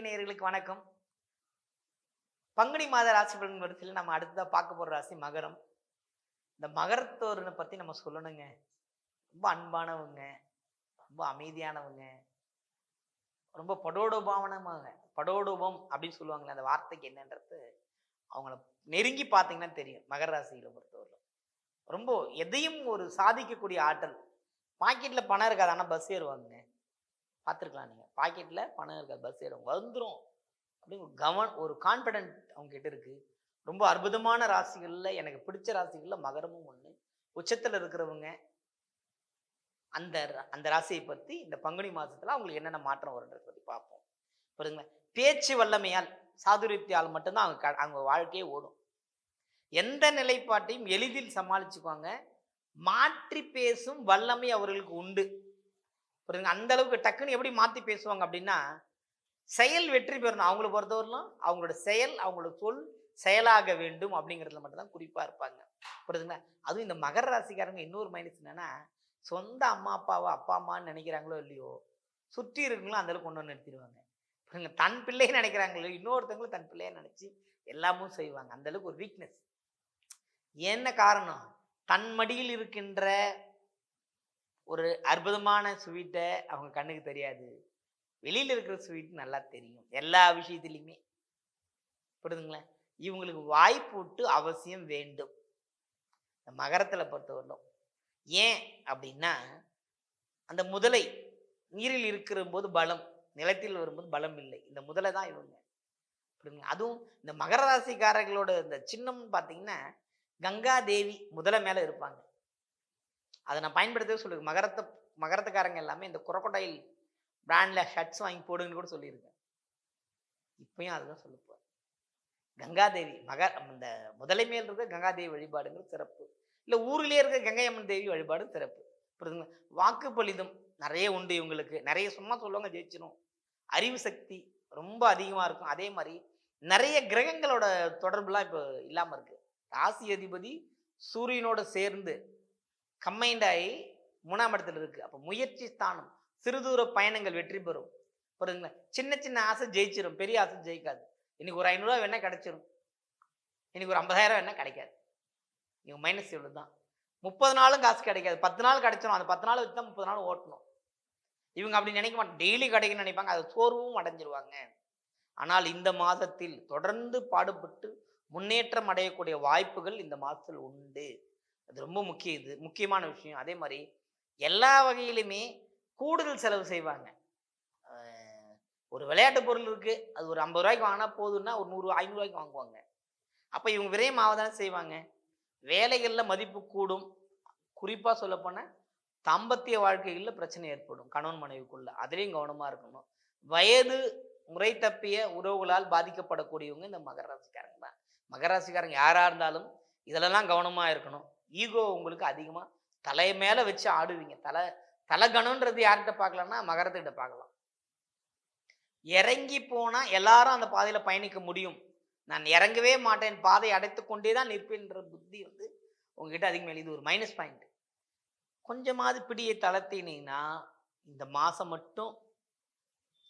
TV நேயர்களுக்கு வணக்கம். பங்குனி மாத ராசி பலன் வரிசையில் நம்ம அடுத்ததா பார்க்க போற ராசி மகரம். இந்த மகரத்தோரனை பத்தி நம்ம சொல்லணுங்க. ரொம்ப அன்பானவங்க, ரொம்ப அமைதியானவங்க, ரொம்ப படோடோபம் அப்படின்னு சொல்லுவாங்களே, அந்த வார்த்தைக்கு என்னன்றது அவங்கள நெருங்கி பார்த்தீங்கன்னா தெரியும். மகர ராசியில பொறுத்தவரை ரொம்ப எதையும் ஒரு சாதிக்கக்கூடிய ஆற்றல். பாக்கெட்ல பணம் இருக்காது, ஆனா பஸ் ஏறுவாங்க. பார்த்துருக்கலாம் நீங்க. பாக்கெட்ல பணம் இருக்காது, பஸ் ஏறும் வந்துடும் அப்படின்னு ஒரு கான்ஃபிடென்ட் அவங்க கிட்ட இருக்கு. ரொம்ப அற்புதமான ராசிகள்ல எனக்கு பிடிச்ச ராசிகள்ல மகரமும் ஒண்ணு. உச்சத்துல இருக்கிறவங்க அந்த அந்த ராசியை பத்தி இந்த பங்குனி மாசத்துல அவங்களுக்கு என்னென்ன மாற்றம் வருன்றதை பத்தி பார்ப்போம். புரியுதுங்களா? பேச்சு வல்லமையால், சாதுரியத்தால் மட்டும்தான் அவங்க வாழ்க்கையே ஓடும். எந்த நிலைப்பாட்டையும் எளிதில் சமாளிச்சுக்குவாங்க. மாற்றி பேசும் வல்லமை அவர்களுக்கு உண்டு. புரியுதுங்க? அந்த அளவுக்கு டக்குன்னு எப்படி மாத்தி பேசுவாங்க அப்படின்னா, செயல் வெற்றி பெறணும். அவங்கள பொறுத்தவரையிலும் அவங்களோட செயல், அவங்களோட சொல் செயலாக வேண்டும் அப்படிங்கிறதுல மட்டும்தான் குறிப்பா இருப்பாங்க. புரியுதுங்களா? அதுவும் இந்த மகர ராசிக்காரங்க இன்னொரு மைனஸ் என்னன்னா, சொந்த அம்மா அப்பாவை அப்பா அம்மான்னு நினைக்கிறாங்களோ இல்லையோ, சுற்றி இருக்கவங்களும் அந்த அளவுக்கு கொண்டு வந்து நிறுத்திடுவாங்க. புரியுங்க? தன் பிள்ளையை நினைக்கிறாங்களோ, இன்னொருத்தவங்களும் தன் பிள்ளையை நினைச்சு எல்லாமும் செய்வாங்க. அந்த அளவுக்கு ஒரு வீக்னஸ். என்ன காரணம்? தன் மடியில் இருக்கின்ற ஒரு அற்புதமான ஸ்வீட்டை அவங்க கண்ணுக்கு தெரியாது. வெளியில இருக்கிற ஸ்வீட் நல்லா தெரியும் எல்லா விஷயத்திலையுமே. புரியுதுங்களா? இவங்களுக்கு வாய்ப்பூட்டு அவசியம் வேண்டும். இந்த மகரத்துல பொறுத்தவரையிலும் ஏன் அப்படின்னா, அந்த முதலை நீரில் இருக்கிற போது பலம், நிலத்தில் வரும்போது பலம் இல்லை. இந்த முதலை தான் இவங்க. புரியுதுங்களா? அதுவும் இந்த மகர ராசிக்காரர்களோட இந்த சின்னம் பார்த்தீங்கன்னா, கங்கா தேவி முதலை மேல இருப்பாங்க. அதை நான் பயன்படுத்தவே சொல்லுவேன். மகரத்துக்காரங்க எல்லாமே இந்த குரோக்கோடைல் பிராண்ட்ல ஷர்ட்ஸ் வாங்கி போடுங்கன்னு கூட சொல்லியிருக்கேன். இப்பயும் அதுதான் சொல்லுப்பேன். கங்காதேவி இந்த முதலை மேல் இருக்க கங்காதேவி வழிபாடுங்கிறது சிறப்பு. இல்லை ஊரிலேயே இருக்க கங்கை அம்மன் தேவி வழிபாடு சிறப்பு. புரியுதுங்களா? வாக்கு பலிதம் நிறைய உண்டு இவங்களுக்கு. நிறைய சும்மா சொல்லுவாங்க, ஜெயிச்சிடும். அறிவு சக்தி ரொம்ப அதிகமாக இருக்கும். அதே மாதிரி நிறைய கிரகங்களோட தொடர்புலாம் இப்போ இல்லாமல் இருக்கு. ராசி அதிபதி சூரியனோட சேர்ந்து கம்பைண்ட் ஆகி 3ஆம் இடத்துல இருக்கு. அப்போ முயற்சி ஸ்தானம், சிறுதூர பயணங்கள் வெற்றி பெறும். புரியுதுங்களா? சின்ன சின்ன ஆசை ஜெயிச்சிடும், பெரிய ஆசை ஜெயிக்காது. இன்னைக்கு ஒரு 500 ரூபா வேணா கிடைச்சிடும், இன்னைக்கு ஒரு 50,000 வேணா கிடைக்காது. இவங்க மைனஸ் இவ்வளவு தான். 30 நாளும் காசு கிடைக்காது, 10 நாள் கிடைச்சிடும். அந்த 10 நாள் வச்சு தான் 30 நாள் ஓட்டணும். இவங்க அப்படி நினைக்க மாட்டாங்க, டெய்லி கிடைக்குன்னு நினைப்பாங்க. அது சோர்வும் அடைஞ்சிருவாங்க. ஆனால் இந்த மாதத்தில் தொடர்ந்து பாடுபட்டு முன்னேற்றம் அடையக்கூடிய வாய்ப்புகள் இந்த மாதத்தில் உண்டு. அது ரொம்ப முக்கியமான விஷயம். அதே மாதிரி எல்லா வகையிலுமே கூடுதல் செலவு செய்வாங்க. ஒரு விளையாட்டு பொருள் இருக்கு, அது ஒரு 50 ரூபாய்க்கு வாங்கினா போதுன்னா ஒரு 100 500 ரூபாய்க்கு வாங்குவாங்க. அப்ப இவங்க விரயமாக தானே செய்வாங்க. வேலைகள்ல மதிப்பு கூடும். குறிப்பா சொல்ல போனா தாம்பத்திய வாழ்க்கைகள்ல பிரச்சனை ஏற்படும் கணவன் மனைவிக்குள்ள. அதுலயும் கவனமா இருக்கணும். வயது முறை தப்பிய உறவுகளால் பாதிக்கப்படக்கூடியவங்க இந்த மகர ராசிக்காரங்க தான். மகர ராசிக்காரங்க யாரா இருந்தாலும் இதெல்லாம் கவனமா இருக்கணும். ஈகோ உங்களுக்கு அதிகமா தலை மேல வச்சு ஆடுவீங்க. தலகணன்றது யார்கிட்ட பார்க்கலாம்னா மகரத்துக்கிட்ட பார்க்கலாம். இறங்கி போனா எல்லாரும் அந்த பாதையில பயணிக்க முடியும். நான் இறங்கவே மாட்டேன், பாதை அடைத்து கொண்டே தான் நிற்பேன்ற புத்தி உங்ககிட்ட அதிகமாக. இது ஒரு மைனஸ் பாயிண்ட். கொஞ்சமாவது பிடியை தளர்த்தினீங்கன்னா இந்த மாசம் மட்டும்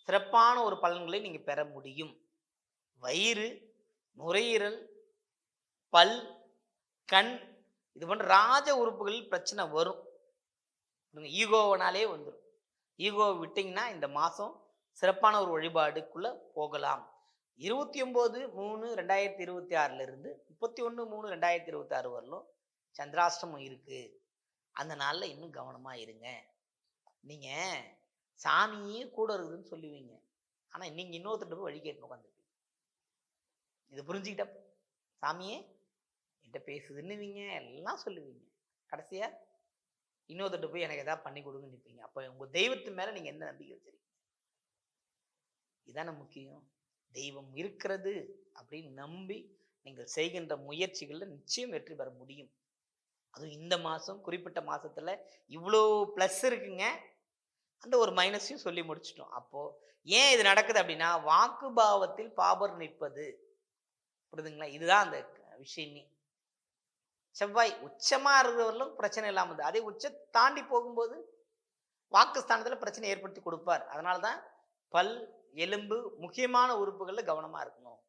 சிறப்பான ஒரு பலன்களை நீங்க பெற முடியும். வயிறு, நுரையீரல், பல், கண் இது போன்ற ராஜ உறுப்புகளில் பிரச்சனை வரும். ஈகோவனாலே வந்துடும். ஈகோவை விட்டீங்கன்னா இந்த மாசம் சிறப்பான ஒரு வழிபாடுக்குள்ள போகலாம். 29/3/2026 இருந்து 31/3/2026 வரலும் சந்திராஷ்டமம் இருக்கு. அந்த நாள்ல இன்னும் கவனமா இருங்க. நீங்க சாமியே கூட இருக்குதுன்னு சொல்லுவீங்க, ஆனா நீங்க இன்னொருத்தர் போய் வழி கேட்டு உட்காந்துருப்பீங்க. இது புரிஞ்சுக்கிட்ட சாமியே என்கிட்ட பேசுதுன்னுவீங்க, எல்லாம் சொல்லுவீங்க. கடைசியா இன்னொருத்தர் போய் எனக்கு ஏதாவது பண்ணி கொடுங்கன்னு நிற்பீங்க. அப்ப உங்க தெய்வத்து மேல நீங்க என்ன நம்பிக்கை வச்சிருக்கீங்க? இதான முக்கியம். தெய்வம் இருக்கிறது அப்படின்னு நம்பி நீங்கள் செய்கின்ற முயற்சிகள்ல நிச்சயம் வெற்றி பெற முடியும். அதுவும் இந்த மாசம் குறிப்பிட்ட மாசத்துல இவ்வளோ பிளஸ் இருக்குங்க. அந்த ஒரு மைனஸையும் சொல்லி முடிச்சிட்டோம். அப்போ ஏன் இது நடக்குது அப்படின்னா, வாக்கு பாவத்தில் பாபர் நிற்பது. புரியுதுங்களா? இதுதான் அந்த விஷயமே. செவ்வாய் உச்சமா இருக்கிறவர்களும் பிரச்சனை இல்லாம, அதே உச்ச தாண்டி போகும்போது வாக்குஸ்தானத்துல பிரச்சனை ஏற்படுத்தி கொடுப்பார். அதனாலதான் பல், எலும்பு, முக்கியமான உறுப்புகள்ல கவனமா இருக்கணும்.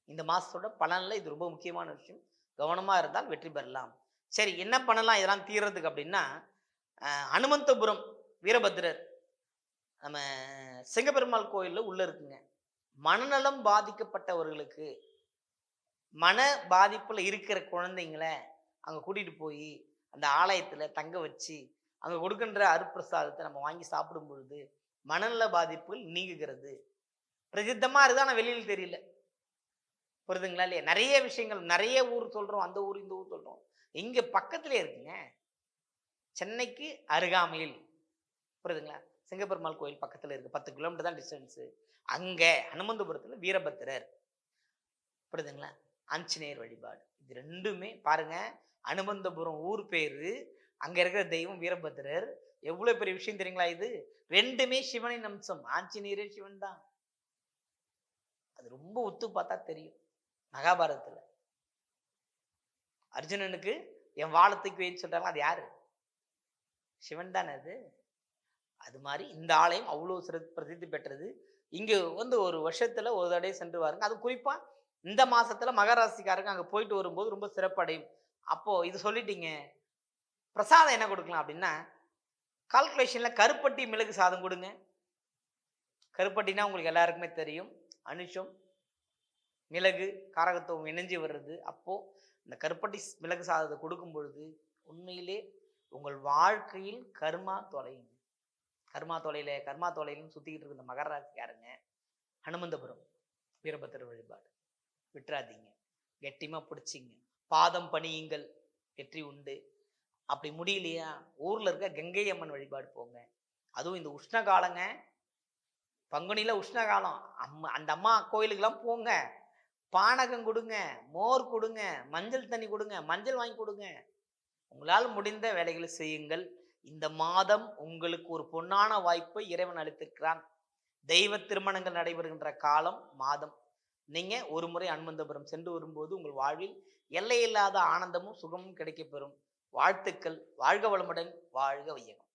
இந்த மாசத்தோட பலன்ல இது ரொம்ப முக்கியமான விஷயம். கவனமா இருந்தால் வெற்றி பெறலாம். சரி, என்ன பண்ணலாம் இதெல்லாம் தீர்றதுக்கு அப்படின்னா, அனுமந்தபுரம் வீரபத்திரர் நம்ம சிங்கப்பெருமாள் கோயில்ல உள்ள இருக்குங்க. மனநலம் பாதிக்கப்பட்டவர்களுக்கு, மன பாதிப்புல இருக்கிற குழந்தைங்கள அங்க கூட்டிட்டு போய் அந்த ஆலயத்துல தங்க வச்சு, அங்க கொடுக்கின்ற அருட்பிரசாதத்தை நம்ம வாங்கி சாப்பிடும் பொழுது மனநல பாதிப்புகள் நீங்குகிறது. பிரசித்தமா இருக்கு, ஆனா வெளியில தெரியல. புரியுதுங்களா இல்லையா? நிறைய விஷயங்கள், நிறைய ஊர் சொல்றோம், அந்த ஊர் இந்த ஊர் சொல்றோம். இங்க பக்கத்திலே இருக்குங்க. சென்னைக்கு அருகாமையில். புரியுதுங்களா? சிங்கப்பெருமாள் கோயில் பக்கத்துல இருக்கு. 10 கிலோமீட்டர் தான் டிஸ்டன்ஸ். அங்க அனுமந்தபுரத்துல வீரபத்திரர். புரியுதுங்களா? ஆஞ்சநேயர் வழிபாடு. இது 2மே பாருங்க. அனுமந்தபுரம் ஊர் பேரு, அங்க இருக்கிற தெய்வம் வீரபத்திரர். எவ்வளவு பெரிய விஷயம் தெரியுங்களா இது? 2மே சிவனின் அம்சம். ஆஞ்சநேயரே சிவன் தான். அது ரொம்ப உத்து பார்த்தா தெரியும். மகாபாரதத்துல அர்ஜுனனுக்கு என் வாளை தூக்கி வைன்னு சொல்றாங்க, அது யாரு? சிவன் தானே அது. அது மாதிரி இந்த ஆலயம் அவ்வளவு பிரசித்தி பெற்றது. இங்க வந்து ஒரு வருஷத்துல ஒரு தடவை சென்று வாருங்க. அது குறிப்பா இந்த மாசத்துல மகராசிக்காரங்க அங்க போயிட்டு வரும்போது ரொம்ப சிறப்படையும். அப்போ இது சொல்லிட்டீங்க, பிரசாதம் என்ன கொடுக்கலாம் அப்படின்னா, கால்குலேஷன்ல கருப்பட்டி மிளகு சாதம் கொடுங்க. கருப்பட்டினா உங்களுக்கு எல்லாருக்குமே தெரியும், அனுஷம் மிளகு காரகத்துவம் இணைஞ்சு வர்றது. அப்போ இந்த கருப்பட்டி மிளகு சாதத்தை கொடுக்கும் பொழுது உண்மையிலே உங்கள் வாழ்க்கையில் கர்மா தொலையும். கர்மா தொலையிலும் சுத்திக்கிட்டு இருக்க இந்த மகர ராசிக்காரங்க ஹனுமந்தபுரம் வீரபத்திர வழிபாடு விட்டுறாதீங்க. கெட்டிமா பிடிச்சிங்க, பாதம் பணியுங்கள், வெற்றி உண்டு. அப்படி முடியலையா, ஊர்ல இருக்க கங்கை அம்மன் வழிபாடு போங்க. அதுவும் இந்த உஷ்ண காலங்க, பங்குனியில உஷ்ண காலம். அந்த அம்மா கோயிலுக்கெல்லாம் போங்க. பானகம் கொடுங்க, மோர் கொடுங்க, மஞ்சள் தண்ணி கொடுங்க, மஞ்சள் வாங்கி கொடுங்க. உங்களால் முடிந்த வேலைகளை செய்யுங்கள். இந்த மாதம் உங்களுக்கு ஒரு பொன்னான வாய்ப்பை இறைவன் அளித்திருக்கிறான். தெய்வ திருமணங்கள் நடைபெறுகின்ற காலம் மாதம். நீங்க ஒரு முறை அனுமந்தபுரம் சென்று வரும்போது உங்கள் வாழ்வில் எல்லையில்லாத ஆனந்தமும் சுகமும் கிடைக்கப்பெறும். வாழ்த்துக்கள். வாழ்க வளமுடன், வாழ்க வையகம்.